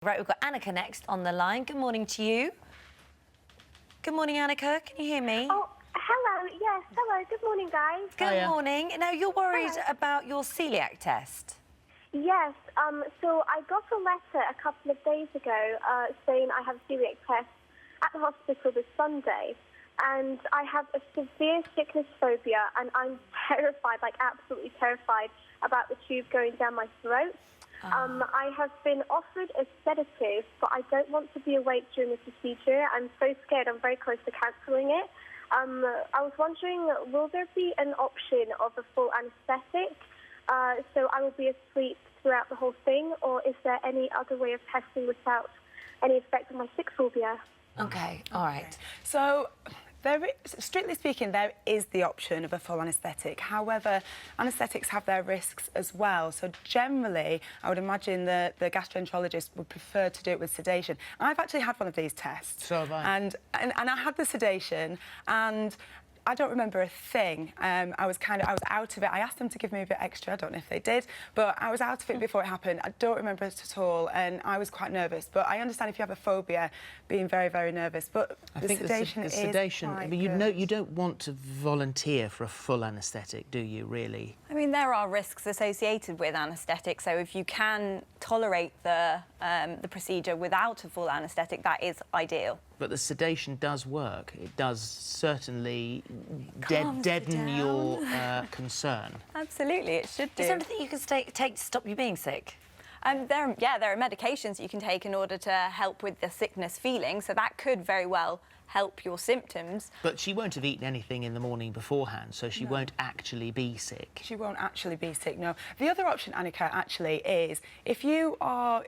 Right, we've got Annika next on the line. Good morning to you. Good morning, Annika. Can you hear me? Oh, hello. Yes, hello. Good morning, guys. Good morning. Now, you're worried Hello. about your celiac test. Yes, so I got a letter a couple of days ago saying I have a celiac test at the hospital this Sunday. And I have a severe sickness phobia, and I'm terrified, like absolutely terrified, about the tube going down my throat. I have been offered a sedative, but I don't want to be awake during the procedure. I'm so scared. I'm very close to cancelling it. I was wondering, will there be an option of a full anaesthetic, so I will be asleep throughout the whole thing, or is there any other way of testing without any effect on my sick phobia? Okay, all right. So, strictly speaking, there is the option of a full anaesthetic. However, anaesthetics have their risks as well. So generally, I would imagine the gastroenterologist would prefer to do it with sedation. I've actually had one of these tests. So have I. And I had the sedation, and I don't remember a thing. I was out of it. I asked them to give me a bit extra. I don't know if they did, but I was out of it before it happened. I don't remember it at all, and I was quite nervous. But I understand if you have a phobia, being very, very nervous. But I the think sedation the sedation. is quite I mean, you don't want to volunteer for a full anaesthetic, do you? Really? I mean, there are risks associated with anaesthetic. So if you can tolerate the procedure without a full anaesthetic, that is ideal. But the sedation does work. It does certainly Calms deaden you your concern. Absolutely, it should do. Is there anything you can take to stop you being sick? There are medications you can take in order to help with the sickness feeling, so that could very well help your symptoms. But she won't have eaten anything in the morning beforehand, so she won't actually be sick. She won't actually be sick, no. The other option, Annika, actually is if you are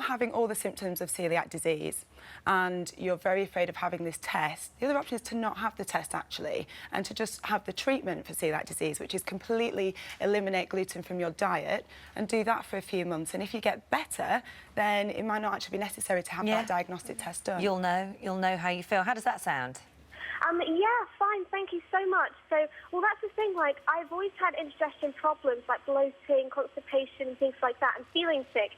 having all the symptoms of celiac disease and you're very afraid of having this test, the other option is to not have the test, actually, and to just have the treatment for celiac disease, which is completely eliminate gluten from your diet and do that for a few months. And if you get better, then it might not actually be necessary to have that diagnostic test done. You'll know how you feel. How does that sound? Yeah, fine, thank you so much. So, well, that's the thing, like, I've always had indigestion problems, like bloating, constipation, and things like that, and feeling sick.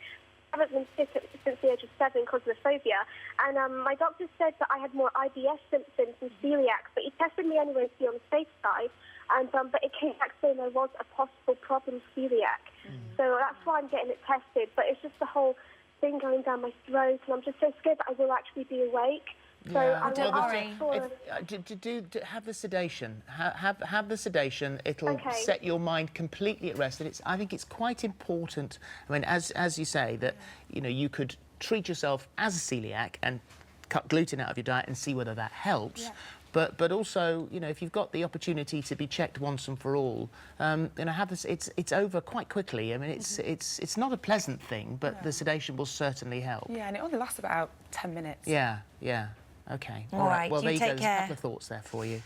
I haven't been sick since the age of 7 because of the phobia. And my doctor said that I had more IBS symptoms than celiac, but he tested me anyway to be on the safe side. And but it came back saying there was a possible problem celiac. So that's why I'm getting it tested. But it's just the whole thing going down my throat, and I'm just so scared that I will actually be awake. So don't worry. Have the sedation. Have the sedation. It'll set your mind completely at rest. And I think it's quite important. I mean, as you say, that you could treat yourself as a celiac and cut gluten out of your diet and see whether that helps. Yeah. But also, if you've got the opportunity to be checked once and for all, have this. It's over quite quickly. I mean, it's not a pleasant thing, but the sedation will certainly help. Yeah, and it only lasts about 10 minutes. Yeah. Okay. All right. Well, there you go. Take There's a care. couple of thoughts there for you.